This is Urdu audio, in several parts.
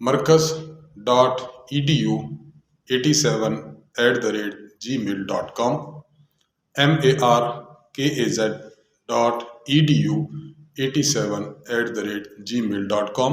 markaz.edu87@gmail.com markaz.edu87@gmail.com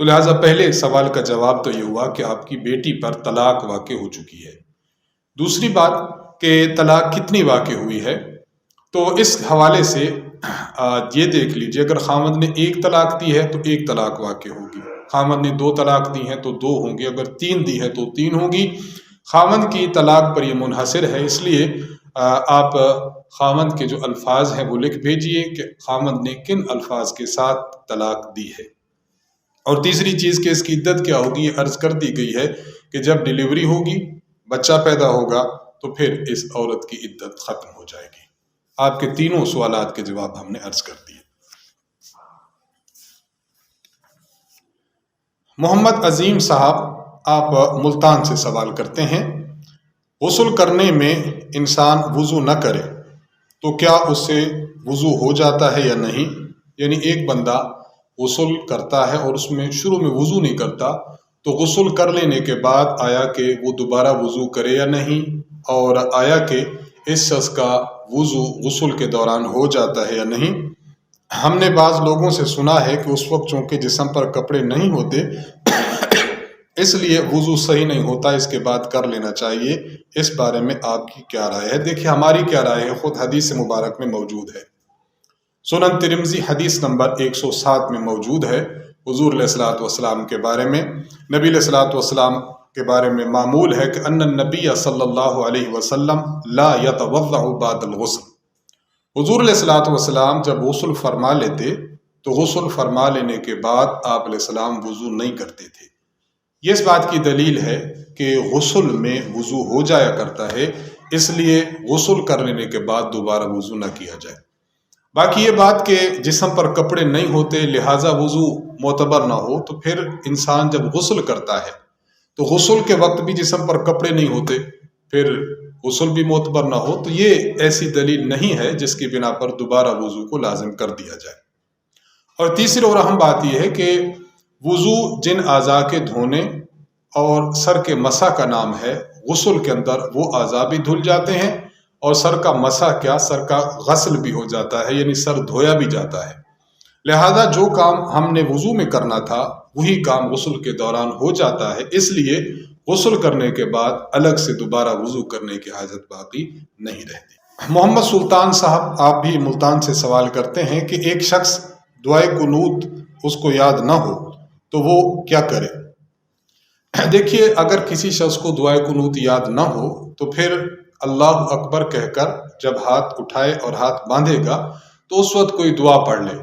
تو لہٰذا پہلے سوال کا جواب تو یہ ہوا کہ آپ کی بیٹی پر طلاق واقع ہو چکی ہے۔ دوسری بات کہ طلاق کتنی واقع ہوئی ہے، تو اس حوالے سے یہ دیکھ لیجئے، اگر خاوند نے 1 طلاق دی ہے تو 1 طلاق واقع ہوگی، خاوند نے 2 طلاق دی ہیں تو 2 ہوں گی، اگر 3 دی ہے تو 3 ہوں گی۔ خاوند کی طلاق پر یہ منحصر ہے، اس لیے آپ خاوند کے جو الفاظ ہیں وہ لکھ بھیجئے کہ خاوند نے کن الفاظ کے ساتھ طلاق دی ہے۔ اور تیسری چیز کہ اس کی عدت کیا ہوگی، یہ عرض کر دی گئی ہے کہ جب ڈیلیوری ہوگی، بچہ پیدا ہوگا، تو پھر اس عورت کی عدت ختم ہو جائے گی۔ آپ کے تینوں سوالات کے جواب ہم نے عرض کر دیے۔ محمد عظیم صاحب آپ ملتان سے سوال کرتے ہیں، غسل کرنے میں انسان وضو نہ کرے تو کیا اس سے وضو ہو جاتا ہے یا نہیں؟ یعنی ایک بندہ غسل کرتا ہے اور اس میں شروع میں وضو نہیں کرتا، تو غسل کر لینے کے بعد آیا کہ وہ دوبارہ وضو کرے یا نہیں، اور آیا کہ اس شخص کا وضو غسل کے دوران ہو جاتا ہے یا نہیں۔ ہم نے بعض لوگوں سے سنا ہے کہ اس وقت چونکہ جسم پر کپڑے نہیں ہوتے اس لیے وضو صحیح نہیں ہوتا، اس کے بعد کر لینا چاہیے۔ اس بارے میں آپ کی کیا رائے ہے؟ دیکھیے ہماری کیا رائے ہے، خود حدیث مبارک میں موجود ہے، سنن ترمذی حدیث نمبر 107 میں موجود ہے۔ حضور علیہ الصلوۃ والسلام کے بارے میں، نبی علیہ الصلوۃ والسلام کے بارے میں معمول ہے کہ ان النبی صلی اللہ علیہ وسلم لا یتوضأ بعد الغسل، حضور علیہ الصلوۃ والسلام جب غسل فرما لیتے تو غسل فرما لینے کے بعد آپ علیہ السلام وضو نہیں کرتے تھے۔ یہ اس بات کی دلیل ہے کہ غسل میں وضو ہو جایا کرتا ہے، اس لیے غسل کر لینے کے بعد دوبارہ وضو نہ کیا جائے۔ باقی یہ بات کہ جسم پر کپڑے نہیں ہوتے لہٰذا وضو معتبر نہ ہو، تو پھر انسان جب غسل کرتا ہے تو غسل کے وقت بھی جسم پر کپڑے نہیں ہوتے، پھر غسل بھی معتبر نہ ہو، تو یہ ایسی دلیل نہیں ہے جس کی بنا پر دوبارہ وضو کو لازم کر دیا جائے۔ اور تیسری اور اہم بات یہ ہے کہ وضو جن اعضاء کے دھونے اور سر کے مسح کا نام ہے، غسل کے اندر وہ اعضاء بھی دھل جاتے ہیں، اور سر کا مسح کیا، سر کا غسل بھی ہو جاتا ہے، یعنی سر دھویا بھی جاتا ہے۔ لہذا جو کام ہم نے وضو میں کرنا تھا وہی کام غسل کے دوران ہو جاتا ہے، اس لیے غسل کرنے کے بعد الگ سے دوبارہ وضو کرنے کی حاجت باقی نہیں رہتی۔ محمد سلطان صاحب آپ بھی ملتان سے سوال کرتے ہیں کہ ایک شخص دعائے قنوت اس کو یاد نہ ہو تو وہ کیا کرے؟ دیکھیے اگر کسی شخص کو دعائے قنوت یاد نہ ہو تو پھر اللہ اکبر کہہ کر جب ہاتھ اٹھائے اور ہاتھ باندھے گا تو اس وقت کوئی دعا پڑھ لے،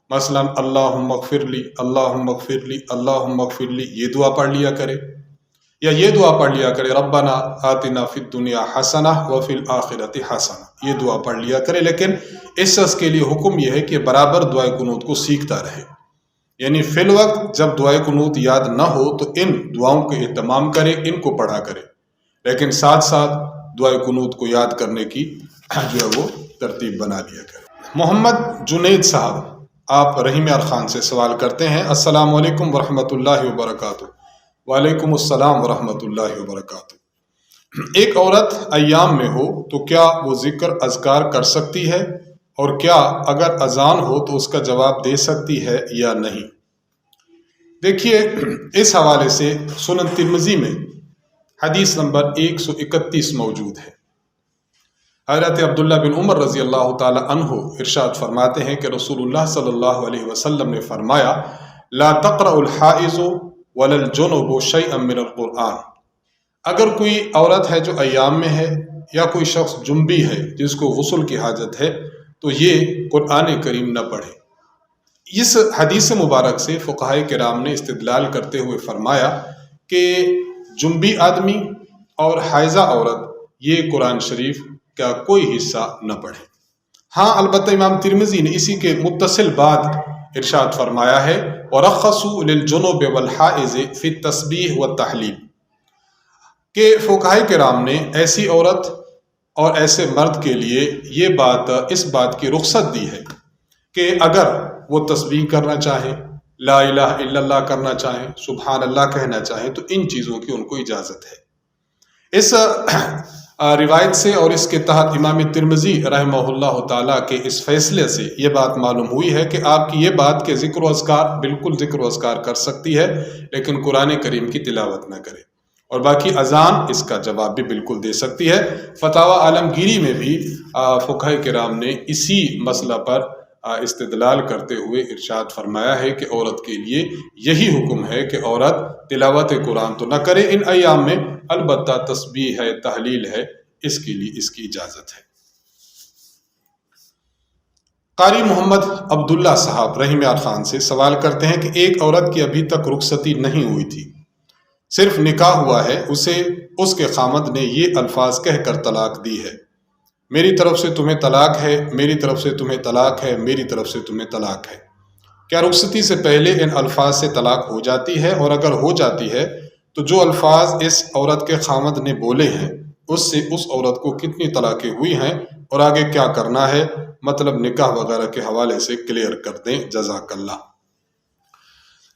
مثلا اللہم اغفر لی، اللہم اغفر لی، اللہم اغفر لی، یہ دعا پڑھ لیا کرے، یا یہ دعا پڑھ لیا کرے ربنا آتنا فی الدنیا حسنہ وفی الآخرۃ حسنہ، یہ دعا پڑھ لیا کرے۔ لیکن اس شخص کے لیے حکم یہ ہے کہ برابر دعائے قنوت کو سیکھتا رہے، یعنی فی الوقت جب دعائے قنوت یاد نہ ہو تو ان دعاؤں کے اہتمام کرے، ان کو پڑھا کرے، لیکن ساتھ ساتھ دعائے قنوت کو یاد کرنے کی جو ہے وہ ترتیب بنا لیا کرے۔ محمد جنید صاحب آپ رحیم یار خان سے سوال کرتے ہیں، السلام علیکم ورحمۃ اللہ وبرکاتہ۔ وعلیکم السلام ورحمۃ اللہ وبرکاتہ۔ ایک عورت ایام میں ہو تو کیا وہ ذکر اذکار کر سکتی ہے، اور کیا اگر اذان ہو تو اس کا جواب دے سکتی ہے یا نہیں؟ دیکھیے اس حوالے سے سنن ترمذی میں حدیث نمبر 131 موجود ہے۔ حضرت عبداللہ بن عمر رضی اللہ تعالی عنہ ارشاد فرماتے ہیں کہ رسول اللہ صلی اللہ علیہ وسلم نے فرمایا لا تقرأ الحائض ولا الجنب شیئا من القرآن، اگر کوئی عورت ہے جو ایام میں ہے یا کوئی شخص جنبی ہے جس کو غسل کی حاجت ہے تو یہ قرآن کریم نہ پڑھے۔ اس حدیث مبارک سے فقہائے کرام نے استدلال کرتے ہوئے فرمایا کہ جنبی آدمی اور حائضہ عورت یہ قرآن شریف کا کوئی حصہ نہ پڑھے۔ ہاں البتہ امام ترمذی نے اسی کے متصل بعد ارشاد فرمایا ہے وَرَخَّصُوا لِلْجُنُوبِ وَالْحَائِضِ فِي التَّسْبِيحِ وَالتَّحْلِيلِ، کہ فقہائے کرام نے ایسی عورت اور ایسے مرد کے لیے یہ بات اس بات کی رخصت دی ہے کہ اگر وہ تسبیح کرنا چاہیں، لا الہ الا اللہ کرنا چاہیں، سبحان اللہ کہنا چاہیں، تو ان چیزوں کی ان کو اجازت ہے۔ اس روایت سے اور اس کے تحت امام ترمذی رحمہ اللہ تعالیٰ کے اس فیصلے سے یہ بات معلوم ہوئی ہے کہ آپ کی یہ بات کہ ذکر و اذکار بالکل ذکر و اذکار کر سکتی ہے لیکن قرآن کریم کی تلاوت نہ کرے، اور باقی اذان اس کا جواب بھی بالکل دے سکتی ہے۔ فتاوی عالمگیری میں بھی فقہاء کرام نے اسی مسئلہ پر استدلال کرتے ہوئے ارشاد فرمایا ہے کہ عورت کے لیے یہی حکم ہے کہ عورت تلاوت قرآن تو نہ کرے ان ایام میں، البتہ تسبیح ہے، تحلیل ہے، اس کے لیے اس کی اجازت ہے۔ قاری محمد عبداللہ صاحب رحمہ خان سے سوال کرتے ہیں کہ ایک عورت کی ابھی تک رخصتی نہیں ہوئی تھی، صرف نکاح ہوا ہے، اسے اس کے خامد نے یہ الفاظ کہہ کر طلاق دی ہے، میری طرف سے تمہیں طلاق ہے، میری طرف سے تمہیں طلاق ہے، میری طرف سے تمہیں طلاق ہے، کیا رخصتی سے پہلے ان الفاظ سے طلاق ہو جاتی ہے؟ اور اگر ہو جاتی ہے تو جو الفاظ اس عورت کے خامد نے بولے ہیں اس سے اس عورت کو کتنی طلاقیں ہوئی ہیں اور آگے کیا کرنا ہے؟ مطلب نکاح وغیرہ کے حوالے سے کلیئر کر دیں، جزاک اللہ۔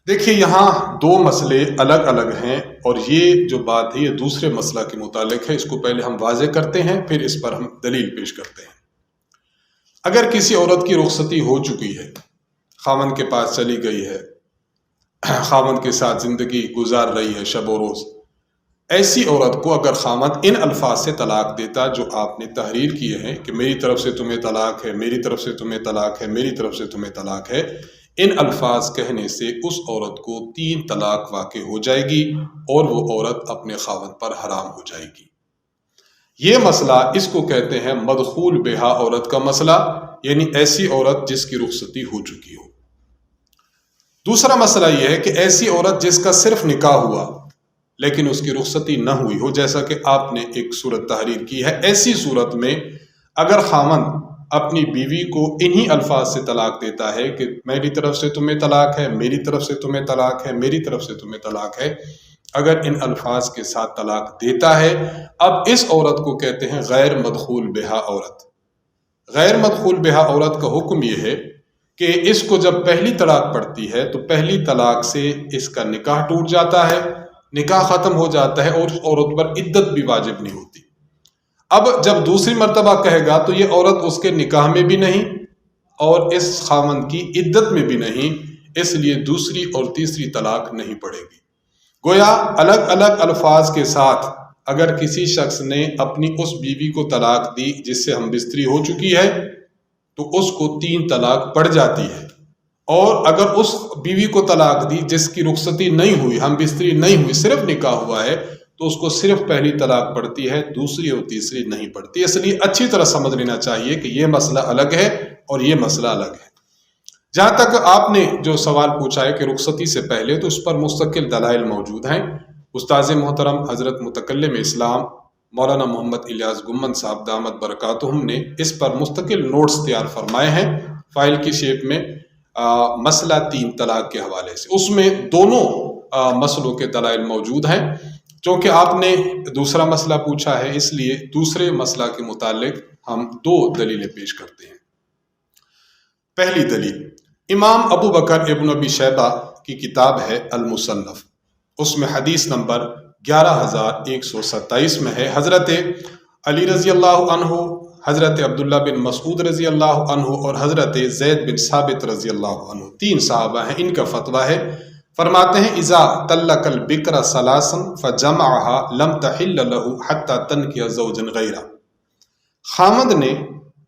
دیکھیے یہاں دو مسئلے الگ الگ ہیں، اور یہ جو بات ہے یہ دوسرے مسئلہ کے متعلق ہے، اس کو پہلے ہم واضح کرتے ہیں پھر اس پر ہم دلیل پیش کرتے ہیں۔ اگر کسی عورت کی رخصتی ہو چکی ہے، خاوند کے پاس چلی گئی ہے، خاوند کے ساتھ زندگی گزار رہی ہے شب و روز، ایسی عورت کو اگر خاوند ان الفاظ سے طلاق دیتا جو آپ نے تحریر کیے ہیں کہ میری طرف سے تمہیں طلاق ہے، میری طرف سے تمہیں طلاق ہے، میری طرف سے تمہیں طلاق ہے، ان الفاظ کہنے سے اس عورت کو 3 طلاق واقع ہو جائے گی اور وہ عورت اپنے خاوند پر حرام ہو جائے گی۔ یہ مسئلہ اس کو کہتے ہیں مدخول بہا عورت کا مسئلہ، یعنی ایسی عورت جس کی رخصتی ہو چکی ہو۔ دوسرا مسئلہ یہ ہے کہ ایسی عورت جس کا صرف نکاح ہوا لیکن اس کی رخصتی نہ ہوئی ہو، جیسا کہ آپ نے ایک صورت تحریر کی ہے، ایسی صورت میں اگر خاوند اپنی بیوی کو انہی الفاظ سے طلاق دیتا ہے کہ میری طرف سے تمہیں طلاق ہے، میری طرف سے تمہیں طلاق ہے، میری طرف سے تمہیں طلاق ہے، اگر ان الفاظ کے ساتھ طلاق دیتا ہے، اب اس عورت کو کہتے ہیں غیر مدخول بہا عورت۔ غیر مدخول بہا عورت کا حکم یہ ہے کہ اس کو جب پہلی طلاق پڑتی ہے تو پہلی طلاق سے اس کا نکاح ٹوٹ جاتا ہے، نکاح ختم ہو جاتا ہے، اور اس عورت پر عدت بھی واجب نہیں ہوتی۔ اب جب دوسری مرتبہ کہے گا تو یہ عورت اس کے نکاح میں بھی نہیں اور اس خاوند کی عدت میں بھی نہیں، اس لیے دوسری اور تیسری طلاق نہیں پڑے گی۔ گویا الگ الگ الفاظ کے ساتھ اگر کسی شخص نے اپنی اس بیوی کو طلاق دی جس سے ہم بستری ہو چکی ہے تو اس کو 3 طلاق پڑ جاتی ہے، اور اگر اس بیوی کو طلاق دی جس کی رخصتی نہیں ہوئی، ہم بستری نہیں ہوئی، صرف نکاح ہوا ہے، تو اس کو صرف پہلی طلاق پڑتی ہے، دوسری اور تیسری نہیں پڑتی۔ اس لیے اچھی طرح سمجھ لینا چاہیے کہ یہ مسئلہ الگ ہے اور یہ مسئلہ الگ ہے۔ جہاں تک آپ نے جو سوال پوچھا ہے کہ رخصتی سے پہلے، تو اس پر مستقل دلائل موجود ہیں۔ استاذ محترم حضرت متکلم اسلام مولانا محمد الیاس گمن صاحب دامت برکاتہم نے اس پر مستقل نوٹس تیار فرمائے ہیں فائل کی شیپ میں، مسئلہ 3 طلاق کے حوالے سے۔ اس میں دونوں مسئلوں کے دلائل موجود ہیں۔ چونکہ آپ نے دوسرا مسئلہ پوچھا ہے اس لیے دوسرے مسئلہ کے متعلق ہم 2 دلیلیں پیش کرتے ہیں۔ پہلی دلیل امام ابو بکر ابن ابی شیبہ کی کتاب ہے المصنف، اس میں حدیث نمبر 11127 میں ہے، حضرت علی رضی اللہ عنہ، حضرت عبداللہ بن مسعود رضی اللہ عنہ اور حضرت زید بن ثابت رضی اللہ عنہ، 3 صحابہ ہیں، ان کا فتویٰ ہے۔ فرماتے ہیں اذا طلق البکر ثلاثا فجمعها لم تحل له حتى تنکح زوجا غیرہ۔ خامد نے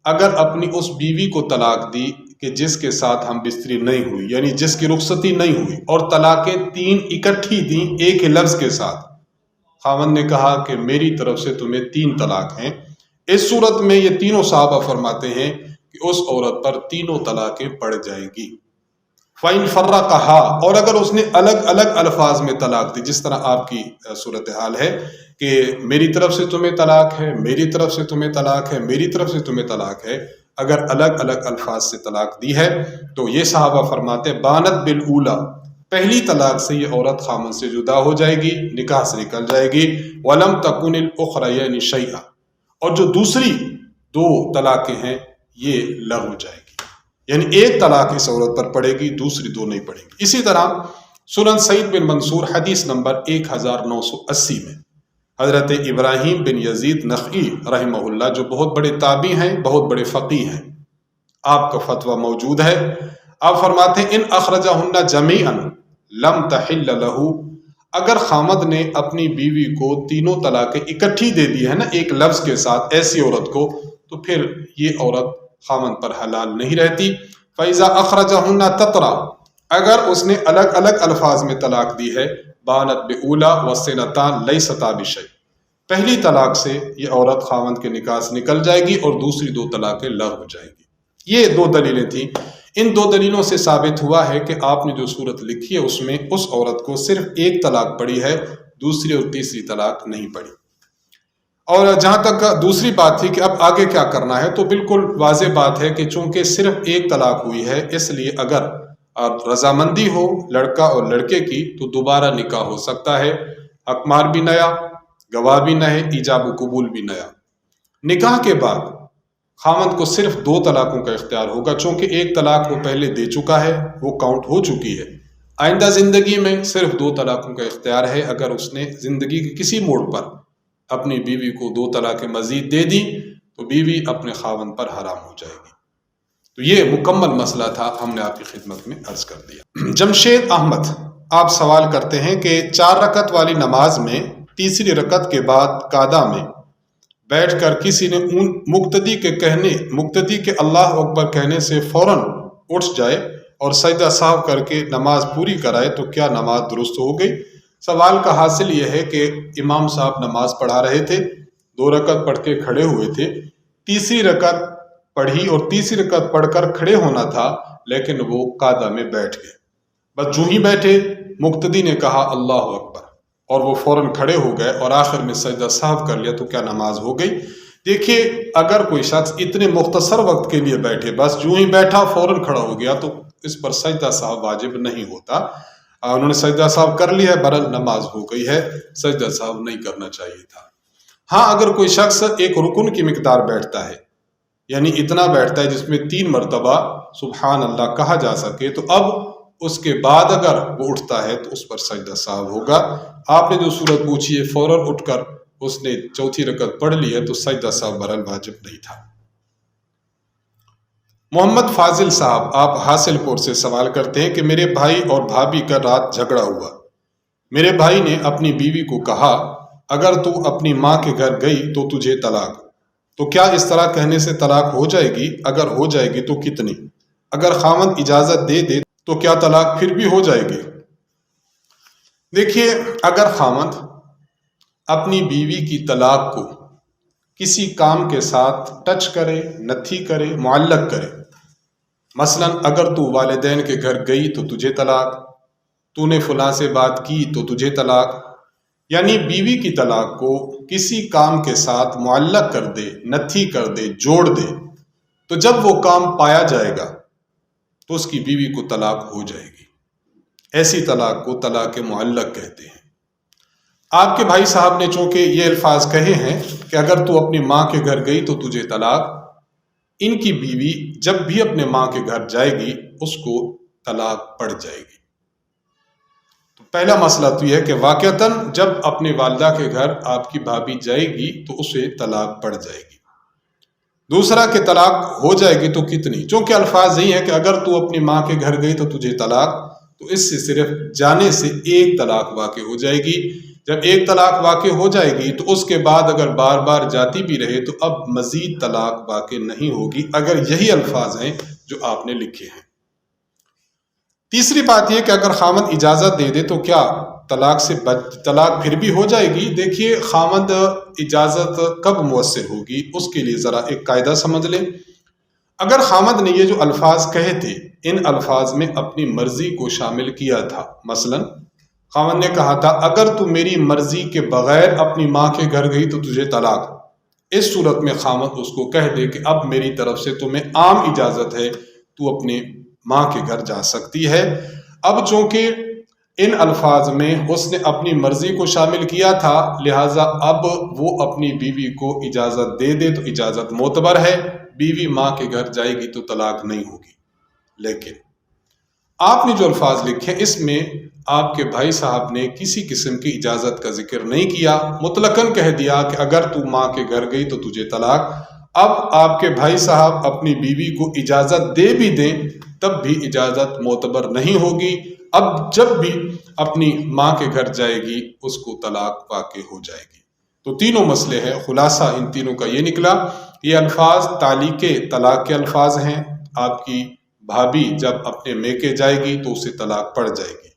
اگر اپنی اس بیوی کو طلاق دی کہ جس کے ساتھ ہم بستری نہیں ہوئی، یعنی جس کی رخصتی نہیں ہوئی، اور طلاقیں 3 اکٹھی دیں ایک ہی لفظ کے ساتھ، خامد نے کہا کہ میری طرف سے تمہیں 3 طلاق ہیں، اس صورت میں یہ تینوں صحابہ فرماتے ہیں کہ اس عورت پر تینوں طلاقیں پڑ جائیں گی۔ فَإِن فَرَّقَهَا، اور اگر اس نے الگ الگ الفاظ میں طلاق دی، جس طرح آپ کی صورتحال ہے کہ میری طرف سے تمہیں طلاق ہے، میری طرف سے تمہیں طلاق ہے، میری طرف سے تمہیں طلاق ہے، اگر الگ الگ الفاظ سے طلاق دی ہے تو یہ صحابہ فرماتے بانت بالأولا، پہلی طلاق سے یہ عورت خامن سے جدا ہو جائے گی، نکاح سے نکل جائے گی، وَلَمْ تَكُنِ الْأُخْرَيَانِ شَيْئًا، اور جو دوسری 2 طلاقیں ہیں یہ لغو ہو جائے گی، یعنی ایک طلاق اس عورت پر پڑے گی، دوسری 2 نہیں پڑیں گی۔ اسی طرح سنن سعید بن منصور حدیث نمبر 1980 میں حضرت ابراہیم بن یزید نخعی رحمہ اللہ جو بہت بڑے تابعی ہیں، بہت بڑے فقیہ ہیں، آپ کا فتویٰ موجود ہے۔ آپ فرماتے ہیں ان اخرجہن جمیعا لم تحل لہ، اگر خامد نے اپنی بیوی کو تینوں طلاقیں اکٹھی دے دی ہے نا ایک لفظ کے ساتھ ایسی عورت کو، تو پھر یہ عورت خامد پر حلال نہیں رہتی۔ فَإِذَا أَخْرَجَهُنَّ تَطْرًا، اگر اس نے الگ الگ الفاظ میں طلاق دی ہے، بانت بِأُولَى وَالسِّنَتَانِ لَيْسَتَا بِشَيْءٍ، پہلی طلاق سے یہ عورت خامد کے نکاح سے نکل جائے گی اور دوسری دو طلاقیں لغو ہو جائے گی۔ یہ دو دلیلیں تھیں، ان دو دلیلوں سے ثابت ہوا ہے کہ آپ نے جو صورت لکھی ہے اس میں اس عورت کو صرف ایک طلاق پڑی ہے، دوسری اور تیسری طلاق نہیں پڑی۔ اور جہاں تک دوسری بات تھی کہ اب آگے کیا کرنا ہے، تو بالکل واضح بات ہے کہ چونکہ صرف ایک طلاق ہوئی ہے، اس لیے اگر رضامندی ہو لڑکا اور لڑکے کی تو دوبارہ نکاح ہو سکتا ہے، حقمار بھی نیا، گواہ بھی نئے، ایجاب و قبول بھی نیا۔ نکاح کے بعد خامد کو صرف دو طلاقوں کا اختیار ہوگا، چونکہ ایک طلاق وہ پہلے دے چکا ہے، وہ کاؤنٹ ہو چکی ہے۔ آئندہ زندگی میں صرف دو طلاقوں کا اختیار ہے۔ اگر اس نے زندگی کے کسی موڑ پر اپنی بیوی کو دو طلاقیں مزید دے دی تو بیوی اپنے خاوند پر حرام ہو جائے گی۔ تو یہ مکمل مسئلہ تھا، ہم نے آپ کی خدمت میں عرض کر دیا۔ جمشید احمد آپ سوال کرتے ہیں کہ 4 رکعت والی نماز میں تیسری رکعت کے بعد قعدہ میں بیٹھ کر کسی نے مقتدی کے اللہ اکبر کہنے سے فوراً اٹھ جائے اور سجدہ سہو کر کے نماز پوری کرائے تو کیا نماز درست ہو گئی؟ سوال کا حاصل یہ ہے کہ امام صاحب نماز پڑھا رہے تھے، 2 رکعت پڑھ کے کھڑے ہوئے تھے، تیسری رکعت پڑھی اور تیسری رکعت پڑھ کر کھڑے ہونا تھا، لیکن وہ قعدہ میں بیٹھ گئے۔ بس جو ہی بیٹھے مقتدی نے کہا اللہ اکبر اور وہ فوراً کھڑے ہو گئے اور آخر میں سجدہ سہو کر لیا، تو کیا نماز ہو گئی؟ دیکھیے، اگر کوئی شخص اتنے مختصر وقت کے لیے بیٹھے، بس جو ہی بیٹھا فوراً کھڑا ہو گیا، تو اس پر سجدہ سہو واجب نہیں ہوتا۔ انہوں نے سجدہ سہو کر لیا ہے، برحال نماز ہو گئی ہے، سجدہ سہو نہیں کرنا چاہیے تھا۔ ہاں، اگر کوئی شخص ایک رکن کی مقدار بیٹھتا ہے، یعنی اتنا بیٹھتا ہے جس میں 3 مرتبہ سبحان اللہ کہا جا سکے، تو اب اس کے بعد اگر وہ اٹھتا ہے تو اس پر سجدہ سہو ہوگا۔ آپ نے جو صورت پوچھی ہے فوراً اٹھ کر اس نے چوتھی رکعت پڑھ لی ہے، تو سجدہ سہو برحال واجب نہیں تھا۔ محمد فاضل صاحب آپ حاصل پور سے سوال کرتے ہیں کہ میرے بھائی اور بھابھی کا رات جھگڑا ہوا۔ میرے بھائی نے اپنی بیوی کو کہا اگر تو اپنی ماں کے گھر گئی تو تجھے طلاق، تو کیا اس طرح کہنے سے طلاق ہو جائے گی؟ اگر ہو جائے گی تو کتنی؟ اگر خاوند اجازت دے دے تو کیا طلاق پھر بھی ہو جائے گی؟ دیکھیے، اگر خاوند اپنی بیوی کی طلاق کو کسی کام کے ساتھ ٹچ کرے، نتھی کرے، معلق کرے، مثلا اگر تو والدین کے گھر گئی تو تجھے طلاق، تو نے فلاں سے بات کی تو تجھے طلاق، یعنی بیوی کی طلاق کو کسی کام کے ساتھ معلق کر دے، نتھی کر دے، جوڑ دے، تو جب وہ کام پایا جائے گا تو اس کی بیوی کو طلاق ہو جائے گی۔ ایسی طلاق کو طلاق معلق کہتے ہیں۔ آپ کے بھائی صاحب نے چونکہ یہ الفاظ کہے ہیں کہ اگر تو اپنی ماں کے گھر گئی تو تجھے طلاق، ان کی بیوی جب بھی اپنے ماں کے گھر جائے گی اس کو طلاق پڑ جائے گی۔ تو پہلا مسئلہ تو یہ ہے کہ واقعتاً جب اپنے والدہ کے گھر آپ کی بھابھی جائے گی تو اسے طلاق پڑ جائے گی۔ دوسرا کہ طلاق ہو جائے گی تو کتنی، چونکہ الفاظ یہی ہے کہ اگر تو اپنی ماں کے گھر گئی تو تجھے طلاق، تو اس سے صرف جانے سے ایک طلاق واقع ہو جائے گی۔ جب ایک طلاق واقع ہو جائے گی تو اس کے بعد اگر بار بار جاتی بھی رہے تو اب مزید طلاق واقع نہیں ہوگی، اگر یہی الفاظ ہیں جو آپ نے لکھے ہیں۔ تیسری بات یہ کہ اگر خاوند اجازت دے دے تو کیا طلاق پھر بھی ہو جائے گی؟ دیکھیے، خاوند اجازت کب مؤثر ہوگی اس کے لیے ذرا ایک قاعدہ سمجھ لیں۔ اگر خاوند نے یہ جو الفاظ کہے تھے ان الفاظ میں اپنی مرضی کو شامل کیا تھا، مثلا خاوند نے کہا تھا اگر تو میری مرضی کے بغیر اپنی ماں کے گھر گئی تو تجھے طلاق، اس صورت میں خاوند اس کو کہہ دے کہ اب میری طرف سے تمہیں عام اجازت ہے، تو اپنے ماں کے گھر جا سکتی ہے۔ اب چونکہ ان الفاظ میں اس نے اپنی مرضی کو شامل کیا تھا، لہٰذا اب وہ اپنی بیوی کو اجازت دے دے تو اجازت معتبر ہے، بیوی ماں کے گھر جائے گی تو طلاق نہیں ہوگی۔ لیکن آپ نے جو الفاظ لکھے اس میں آپ کے بھائی صاحب نے کسی قسم کی اجازت کا ذکر نہیں کیا، مطلقاً کہہ دیا کہ اگر تو ماں کے گھر گئی تو تجھے طلاق۔ اب آپ کے بھائی صاحب اپنی بیوی کو اجازت دے بھی دیں تب بھی اجازت معتبر نہیں ہوگی، اب جب بھی اپنی ماں کے گھر جائے گی اس کو طلاق واقع ہو جائے گی۔ تو تینوں مسئلے ہیں، خلاصہ ان تینوں کا یہ نکلا، یہ الفاظ تعلیق طلاق کے الفاظ ہیں۔ آپ کی بھابھی جب اپنے میکے جائے گی تو اسے طلاق پڑ جائے گی،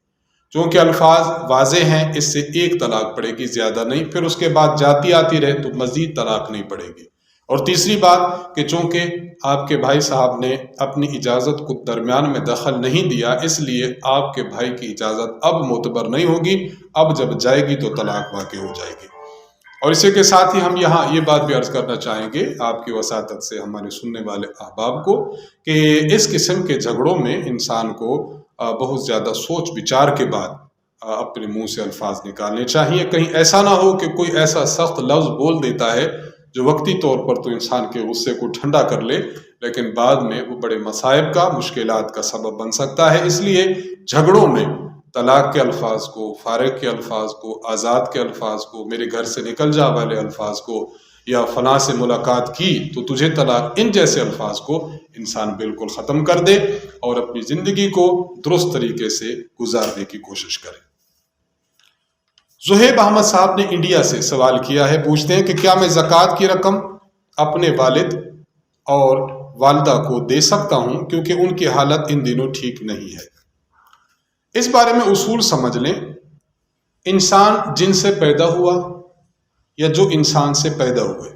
چونکہ الفاظ واضح ہیں، اس سے ایک طلاق پڑے گی، زیادہ نہیں، پھر اس کے بعد جاتی آتی رہے تو مزید طلاق نہیں پڑے گی۔ اور تیسری بات کہ چونکہ آپ کے بھائی صاحب نے اپنی اجازت کو درمیان میں دخل نہیں دیا، اس لیے آپ کے بھائی کی اجازت اب معتبر نہیں ہوگی، اب جب جائے گی تو طلاق واقع ہو جائے گی۔ اور اسی کے ساتھ ہی ہم یہاں یہ بات بھی عرض کرنا چاہیں گے آپ کی وساطت سے ہمارے سننے والے احباب کو کہ اس قسم کے جھگڑوں میں انسان کو بہت زیادہ سوچ بچار کے بعد اپنے منہ سے الفاظ نکالنے چاہیے، کہیں ایسا نہ ہو کہ کوئی ایسا سخت لفظ بول دیتا ہے جو وقتی طور پر تو انسان کے غصے کو ٹھنڈا کر لے، لیکن بعد میں وہ بڑے مصائب کا، مشکلات کا سبب بن سکتا ہے۔ اس لیے جھگڑوں میں طلاق کے الفاظ کو، فارغ کے الفاظ کو، آزاد کے الفاظ کو، میرے گھر سے نکل جا والے الفاظ کو، یا فلاں سے ملاقات کی تو تجھے طلاق، ان جیسے الفاظ کو انسان بالکل ختم کر دے اور اپنی زندگی کو درست طریقے سے گزارنے کی کوشش کرے۔ زہیب احمد صاحب نے انڈیا سے سوال کیا ہے، پوچھتے ہیں کہ کیا میں زکوٰۃ کی رقم اپنے والد اور والدہ کو دے سکتا ہوں کیونکہ ان کی حالت ان دنوں ٹھیک نہیں ہے۔ اس بارے میں اصول سمجھ لیں، انسان جن سے پیدا ہوا یا جو انسان سے پیدا ہوئے،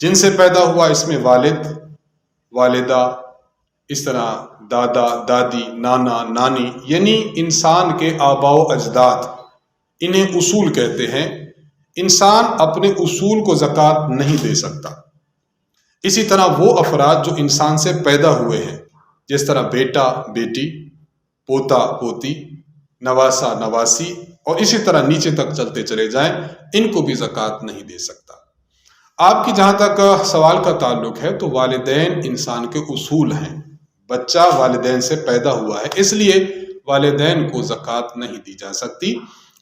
جن سے پیدا ہوا اس میں والد، والدہ، اس طرح دادا، دادی، نانا، نانی، یعنی انسان کے آباء و اجداد، انہیں اصول کہتے ہیں۔ انسان اپنے اصول کو زکوٰۃ نہیں دے سکتا۔ اسی طرح وہ افراد جو انسان سے پیدا ہوئے ہیں، جس طرح بیٹا، بیٹی، پوتا، پوتی، نواسا، نواسی، اور اسی طرح نیچے تک چلتے چلے جائیں، ان کو بھی زکوٰۃ نہیں دے سکتا۔ آپ کی جہاں تک سوال کا تعلق ہے تو والدین انسان کے اصول ہیں، بچہ والدین سے پیدا ہوا ہے، اس لیے والدین کو زکوٰۃ نہیں دی جا سکتی۔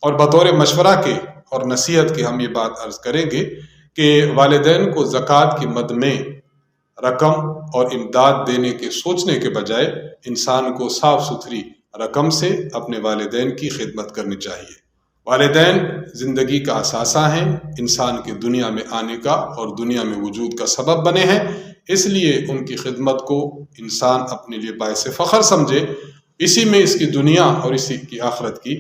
اور بطور مشورہ کے اور نصیحت کے ہم یہ بات عرض کریں گے کہ والدین کو زکوٰۃ کی مد میں رقم اور امداد دینے کے سوچنے کے بجائے انسان کو صاف ستھری رقم سے اپنے والدین کی خدمت کرنی چاہیے۔ والدین زندگی کا اثاثہ ہیں، انسان کے دنیا میں آنے کا اور دنیا میں وجود کا سبب بنے ہیں، اس لیے ان کی خدمت کو انسان اپنے لیے باعث فخر سمجھے، اسی میں اس کی دنیا اور اسی کی آخرت کی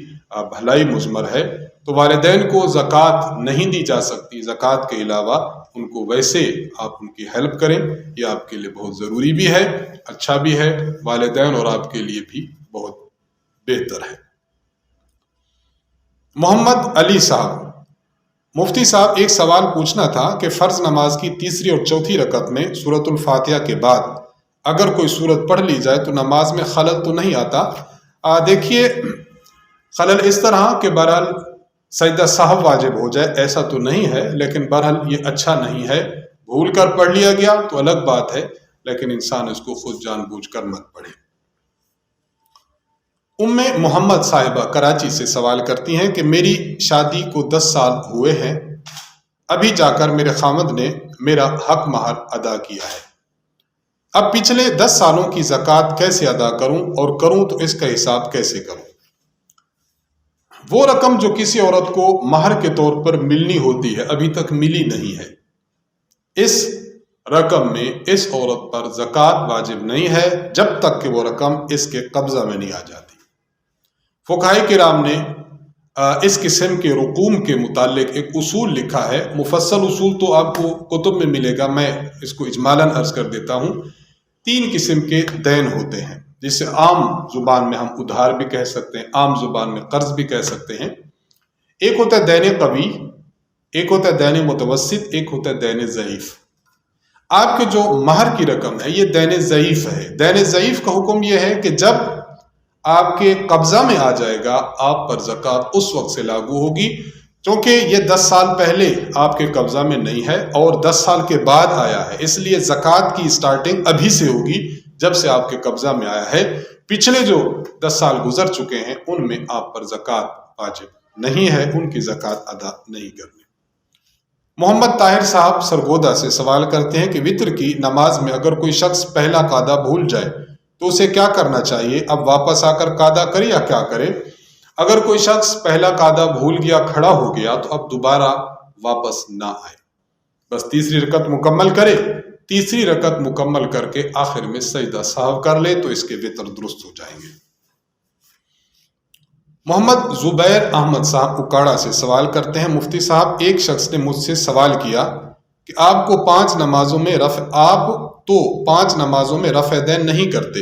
بھلائی مضمر ہے۔ تو والدین کو زکوٰۃ نہیں دی جا سکتی، زکوٰۃ کے علاوہ ان کو ویسے آپ ان کی ہیلپ کریں، یہ آپ کے لیے بہت ضروری بھی ہے، اچھا بھی ہے، والدین اور آپ کے لیے بھی بہت بہتر ہے۔ محمد علی صاحب، مفتی صاحب ایک سوال پوچھنا تھا کہ فرض نماز کی تیسری اور چوتھی رکعت میں سورۃ الفاتحہ کے بعد اگر کوئی سورت پڑھ لی جائے تو نماز میں خلل تو نہیں آتا؟ دیکھیے، خلل اس طرح کہ بہرحال سجدہ سہو واجب ہو جائے ایسا تو نہیں ہے، لیکن بہرحال یہ اچھا نہیں ہے، بھول کر پڑھ لیا گیا تو الگ بات ہے، لیکن انسان اس کو خود جان بوجھ کر مت پڑھے۔ ام محمد صاحبہ کراچی سے سوال کرتی ہیں کہ میری شادی کو 10 سال ہوئے ہیں، ابھی جا کر میرے خامد نے میرا حق مہر ادا کیا ہے، اب پچھلے 10 سالوں کی زکوٰۃ کیسے ادا کروں، اور کروں تو اس کا حساب کیسے کروں؟ وہ رقم جو کسی عورت کو مہر کے طور پر ملنی ہوتی ہے ابھی تک ملی نہیں ہے، اس رقم میں اس عورت پر زکوٰۃ واجب نہیں ہے جب تک کہ وہ رقم اس کے قبضہ میں نہیں آ جاتی۔ فقہاء کرام نے اس قسم کے رقوم کے متعلق ایک اصول لکھا ہے، مفصل اصول تو آپ کو کتب میں ملے گا، میں اس کو اجمالاً عرض کر دیتا ہوں۔ 3 قسم کے دین ہوتے ہیں، جسے عام زبان میں ہم ادھار بھی کہہ سکتے ہیں، عام زبان میں قرض بھی کہہ سکتے ہیں۔ ایک ہوتا ہے دین قوی، ایک ہوتا ہے دین متوسط، ایک ہوتا ہے دین ضعیف۔ آپ کے جو مہر کی رقم ہے یہ دین ضعیف ہے۔ دین ضعیف کا حکم یہ ہے کہ جب آپ کے قبضہ میں آ جائے گا آپ پر زکوٰۃ اس وقت سے لاگو ہوگی، کیونکہ یہ 10 سال پہلے آپ کے قبضہ میں نہیں ہے اور 10 سال کے بعد آیا ہے، اس لیے زکوٰۃ کی سٹارٹنگ ابھی سے ہوگی جب سے آپ کے قبضہ میں آیا ہے۔ پچھلے جو 10 سال گزر چکے ہیں ان میں آپ پر زکوٰۃ واجب نہیں ہے، ان کی زکوٰۃ ادا نہیں کرنی۔ محمد طاہر صاحب سرگودا سے سوال کرتے ہیں کہ وطر کی نماز میں اگر کوئی شخص پہلا قاعدہ بھول جائے تو اسے کیا کرنا چاہیے؟ اب واپس آ کر قاعدہ کرے یا کیا کرے؟ اگر کوئی شخص پہلا قاعدہ بھول گیا، کھڑا ہو گیا، تو اب دوبارہ واپس نہ آئے، بس تیسری رکعت مکمل کرے، تیسری رکعت مکمل کر کے آخر میں سجدہ سہو کر لے تو اس کے وطر درست ہو جائیں گے۔ محمد زبیر احمد صاحب اکاڑا سے سوال کرتے ہیں، مفتی صاحب ایک شخص نے مجھ سے سوال کیا کہ آپ تو 5 نمازوں میں رفع دین نہیں کرتے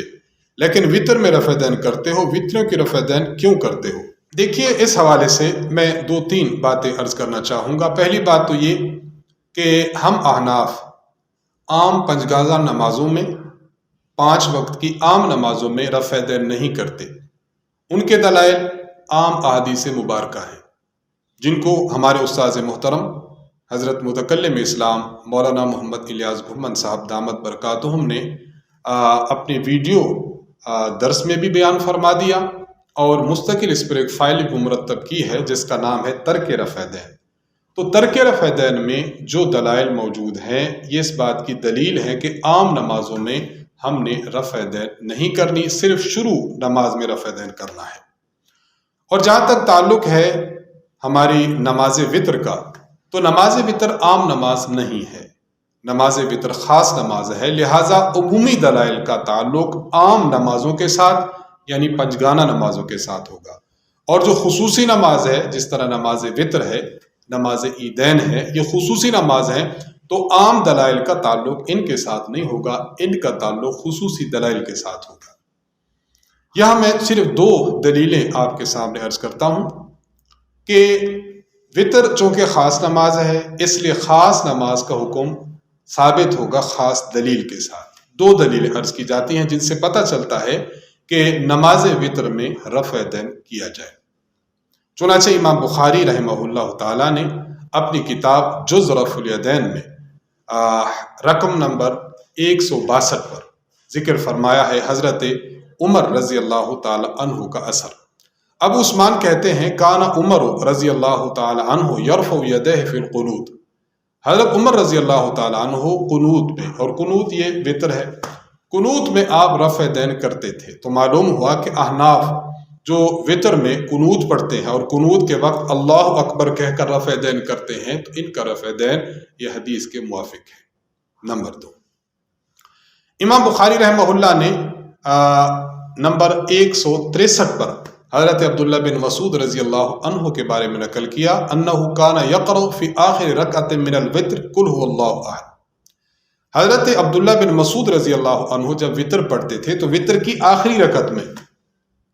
لیکن وطر میں رفع دین کرتے ہو، وطروں کی رفع دین کیوں کرتے ہو؟ دیکھیے، اس حوالے سے میں 2-3 باتیں عرض کرنا چاہوں گا۔ پہلی بات تو یہ کہ ہم احناف عام 5 گازہ نمازوں میں، 5 وقت کی عام نمازوں میں رفع دین نہیں کرتے۔ ان کے دلائل عام احادیث مبارکہ ہیں جن کو ہمارے استاذ محترم حضرت متکلم اسلام مولانا محمد الیاس بھمن صاحب دامت برکاتہم نے اپنے ویڈیو درس میں بھی بیان فرما دیا اور مستقل اس پر ایک فائل بھی مرتب کی ہے جس کا نام ہے ترک رفع دین۔ تو ترک رفع دین میں جو دلائل موجود ہیں یہ اس بات کی دلیل ہے کہ عام نمازوں میں ہم نے رفع دین نہیں کرنی، صرف شروع نماز میں رفع دین کرنا ہے۔ اور جہاں تک تعلق ہے ہماری نماز وطر کا، تو نماز وطر عام نماز نہیں ہے، نماز وطر خاص نماز ہے، لہٰذا عمومی دلائل کا تعلق عام نمازوں کے ساتھ یعنی 5 گانہ نمازوں کے ساتھ ہوگا، اور جو خصوصی نماز ہے جس طرح نماز وطر ہے، نماز عیدین ہے، یہ خصوصی نماز ہے، تو عام دلائل کا تعلق ان کے ساتھ نہیں ہوگا، ان کا تعلق خصوصی دلائل کے ساتھ ہوگا۔ یہاں میں صرف 2 دلیلیں آپ کے سامنے عرض کرتا ہوں کہ وطر چونکہ خاص نماز ہے اس لیے خاص نماز کا حکم ثابت ہوگا خاص دلیل کے ساتھ۔ 2 دلیلیں عرض کی جاتی ہیں جن سے پتہ چلتا ہے کہ نماز وطر میں رفع دین کیا جائے۔ چنانچہ امام بخاری رحمہ اللہ تعالیٰ نے اپنی کتاب جز رفع الیدین میں رقم نمبر 162 پر ذکر فرمایا ہے حضرت عمر رضی اللہ تعالی عنہ کا اثر۔ ابو عثمان کہتے ہیں کان عمر رضی اللہ تعالی عنہ یرفع یدیہ فی القنوت، حضرت عمر رضی اللہ تعالی عنہ قنوت میں، اور قنوت یہ وطر ہے، قنوت میں آپ رفع دین کرتے تھے۔ تو معلوم ہوا کہ احناف جو وطر میں قنوت پڑھتے ہیں اور قنوت کے وقت اللہ اکبر کہہ کر رفع دین کرتے ہیں تو ان کا رفع دین یہ حدیث کے موافق ہے۔ نمبر 2، امام بخاری رحمہ اللہ نے نمبر 163 پر حضرت عبداللہ بن مسعود رضی اللہ عنہ کے بارے میں نقل کیا انہ کان یقرأ فی آخر رکعت من الوتر قل هو اللہ احد۔ حضرت عبداللہ بن مسعود رضی اللہ عنہ جب وطر پڑھتے تھے تو وطر کی آخری رکعت میں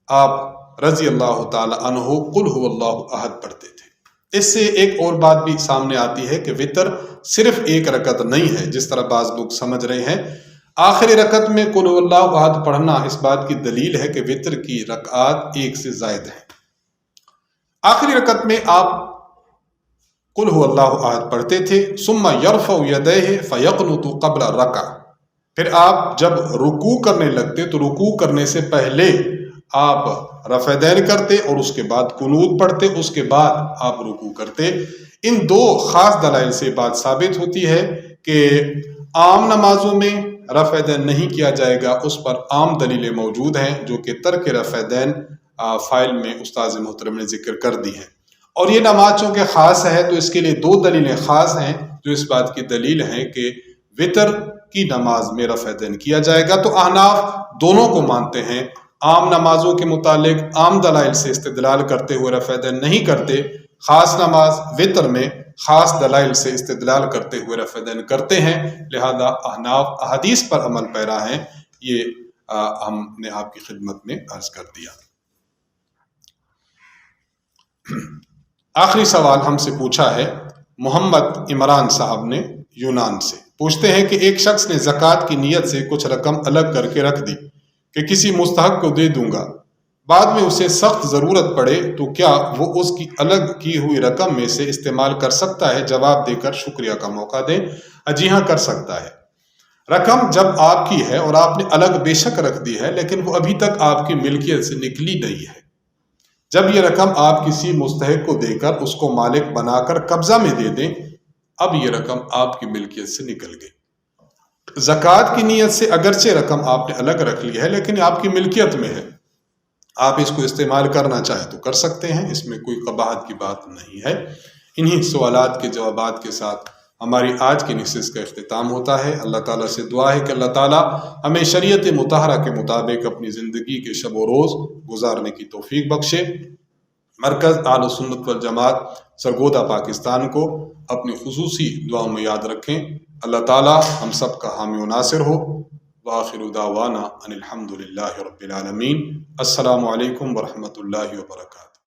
آپ رضی اللہ تعالی عنہ قل هو اللہ احد پڑھتے تھے۔ اس سے ایک اور بات بھی سامنے آتی ہے کہ وطر صرف ایک رکعت نہیں ہے جس طرح بعض لوگ سمجھ رہے ہیں، آخری رکعت میں قل هو اللہ احد پڑھنا اس بات کی دلیل ہے کہ وطر کی رکعات 1 سے زائد ہیں۔ آخری رکعت میں آپ قل هو اللہ احد پڑھتے تھے، ثم یرفع یدیہ فیقنت قبل الرکعہ، پھر آپ جب رکوع کرنے لگتے تو رکوع کرنے سے پہلے آپ رفع دین کرتے اور اس کے بعد قنوت پڑھتے، اس کے بعد آپ رکوع کرتے۔ ان 2 خاص دلائل سے بات ثابت ہوتی ہے کہ عام نمازوں میں رفع دین نہیں کیا جائے گا، اس پر عام دلیلیں موجود ہیں جو کہ ترک رفع دین فائل میں استاذ محترم نے ذکر کر دی ہیں۔ اور یہ نماز چونکہ خاص ہے تو اس کے لیے 2 دلیلیں خاص ہیں جو اس بات کی دلیل ہیں کہ وطر کی نماز میں رفع دین کیا جائے گا۔ تو احناف دونوں کو مانتے ہیں، عام نمازوں کے متعلق عام دلائل سے استدلال کرتے ہوئے رفع دین نہیں کرتے، خاص نماز وطر میں خاص دلائل سے استدلال کرتے ہوئے رفع دین کرتے ہیں، لہذا احناف احادیث پر عمل پیرا ہیں، یہ ہم نے آپ کی خدمت میں عرض کر دیا۔ آخری سوال ہم سے پوچھا ہے محمد عمران صاحب نے یونان سے، پوچھتے ہیں کہ ایک شخص نے زکوٰۃ کی نیت سے کچھ رقم الگ کر کے رکھ دی کہ کسی مستحق کو دے دوں گا، بعد میں اسے سخت ضرورت پڑے تو کیا وہ اس کی الگ کی ہوئی رقم میں سے استعمال کر سکتا ہے؟ جواب دے کر شکریہ کا موقع دیں۔ جی ہاں، کر سکتا ہے۔ رقم جب آپ کی ہے اور آپ نے الگ بے شک رکھ دی ہے لیکن وہ ابھی تک آپ کی ملکیت سے نکلی نہیں ہے، جب یہ رقم آپ کسی مستحق کو دے کر اس کو مالک بنا کر قبضہ میں دے دیں، اب یہ رقم آپ کی ملکیت سے نکل گئی۔ زکوٰۃ کی نیت سے اگرچہ رقم آپ نے الگ رکھ لی ہے لیکن آپ کی ملکیت میں ہے، آپ اس کو استعمال کرنا چاہیں تو کر سکتے ہیں، اس میں کوئی قباحت کی بات نہیں ہے۔ انہی سوالات کے جوابات کے ساتھ ہماری آج کی نشست کا اختتام ہوتا ہے۔ اللہ تعالیٰ سے دعا ہے کہ اللہ تعالیٰ ہمیں شریعت مطہرہ کے مطابق اپنی زندگی کے شب و روز گزارنے کی توفیق بخشے۔ مرکز اہل سنت والجماعت سرگودا پاکستان کو اپنی خصوصی دعاؤں میں یاد رکھیں۔ اللہ تعالیٰ ہم سب کا حامی و ناصر ہو۔ وآخر دعوانا ان الحمد للہ رب العالمین۔ السلام علیکم ورحمۃ اللہ وبرکاتہ۔